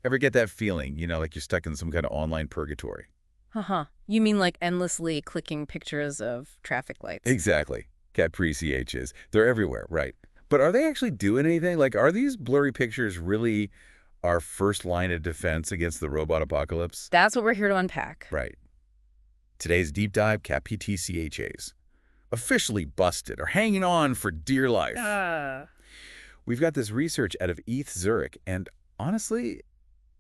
Ever get that feeling, like you're stuck in some kind of online purgatory? Haha. You mean like endlessly clicking pictures of traffic lights? Exactly. CAPTCHAs. They're everywhere, right. But are they actually doing anything? Like, are these blurry pictures really our first line of defense against the robot apocalypse? That's what we're here to unpack. Right. Today's deep dive, CAPTCHAs. Officially busted or hanging on for dear life. Uh, We've got this research out of ETH Zurich, and honestly,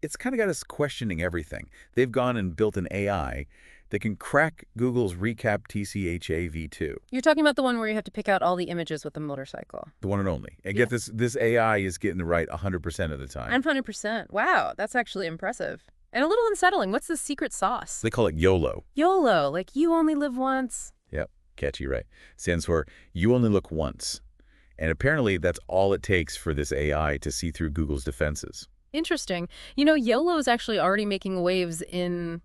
it's kind of got us questioning everything. They've gone and built an AI that can crack Google's reCAPTCHA v2, you're talking about the one where you have to pick out all the images with the motorcycle. the one and only. And Yeah. get this AI is getting it right 100% of the time. 100%. Wow, that's actually impressive. And a little unsettling. What's the secret sauce? They call it YOLO. YOLO, like you only live once. Yep, catchy, right? Stands for You Only Look Once. And apparently that's all it takes for this AI to see through Google's defenses. Interesting. YOLO is actually already making waves in,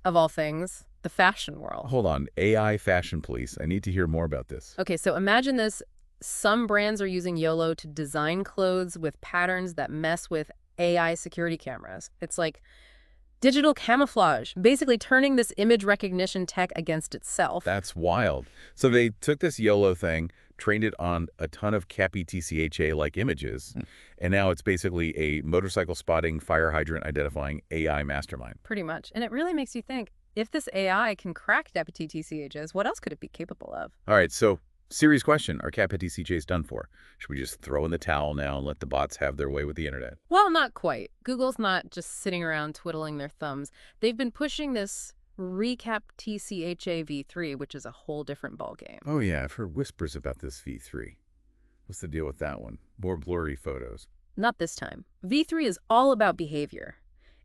of all things, the fashion world. Hold on, AI fashion police. I need to hear more about this. Okay, so imagine this. Some brands are using YOLO to design clothes with patterns that mess with AI security cameras. It's like digital camouflage, basically turning this image recognition tech against itself. That's wild. So they took this YOLO thing, trained it on a ton of CAPTCHA-like images, and now it's basically a motorcycle spotting, fire hydrant identifying AI mastermind. Pretty much. And it really makes you think, if this AI can crack WTTCHs, what else could it be capable of? All right, so serious question. Are CAPTCHAs done for? Should we just throw in the towel now and let the bots have their way with the internet? Well, not quite. Google's not just sitting around twiddling their thumbs. They've been pushing this reCAPTCHA v3, which is a whole different ballgame. Oh yeah, I've heard whispers about this V3. What's the deal with that one? More blurry photos. Not this time. V3 is all about behavior.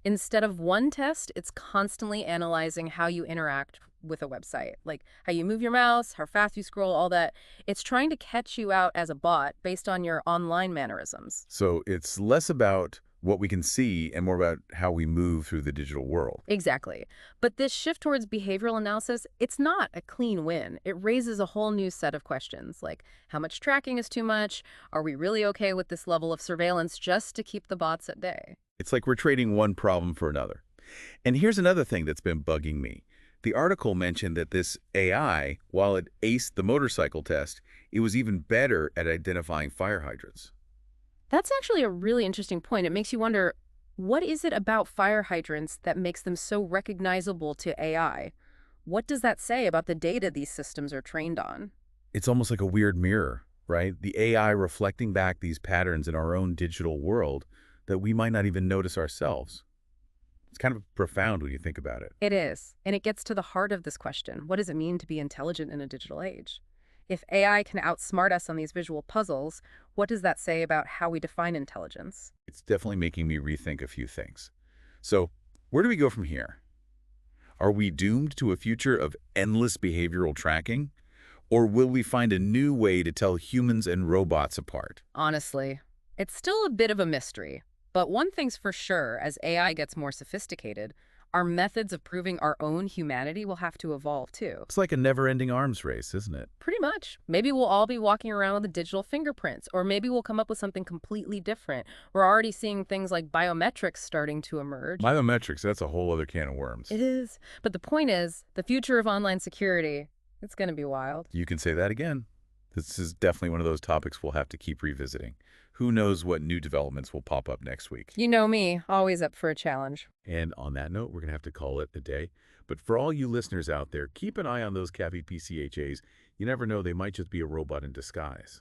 Instead of one test, it's constantly analyzing how you interact with a website, like how you move your mouse, how fast you scroll, all that. It's trying to catch you out as a bot based on your online mannerisms. So it's less about what we can see and more about how we move through the digital world. Exactly. But this shift towards behavioral analysis, it's not a clean win. It raises a whole new set of questions, like how much tracking is too much? Are we really okay with this level of surveillance just to keep the bots at bay? It's like we're trading one problem for another. And here's another thing that's been bugging me. The article mentioned that this AI, while it aced the motorcycle test, it was even better at identifying fire hydrants. That's actually a really interesting point. It makes you wonder, what is it about fire hydrants that makes them so recognizable to AI? What does that say about the data these systems are trained on? It's almost like a weird mirror, right? The AI reflecting back these patterns in our own digital world that we might not even notice ourselves. It's kind of profound when you think about it. It is, and it gets to the heart of this question. What does it mean to be intelligent in a digital age? If AI can outsmart us on these visual puzzles, what does that say about how we define intelligence? It's definitely making me rethink a few things. So, where do we go from here? Are we doomed to a future of endless behavioral tracking? Or will we find a new way to tell humans and robots apart? Honestly, it's still a bit of a mystery. But one thing's for sure, as AI gets more sophisticated, our methods of proving our own humanity will have to evolve too. It's like a never-ending arms race, isn't it? Pretty much. Maybe we'll all be walking around with digital fingerprints, or maybe we'll come up with something completely different. We're already seeing things like biometrics starting to emerge. Biometrics, that's a whole other can of worms. It is. But the point is, the future of online security, it's going to be wild. You can say that again. This is definitely one of those topics we'll have to keep revisiting. Who knows what new developments will pop up next week? You know me, always up for a challenge. And on that note, we're going to have to call it a day. But for all you listeners out there, keep an eye on those CAPTCHAs. You never know, they might just be a robot in disguise.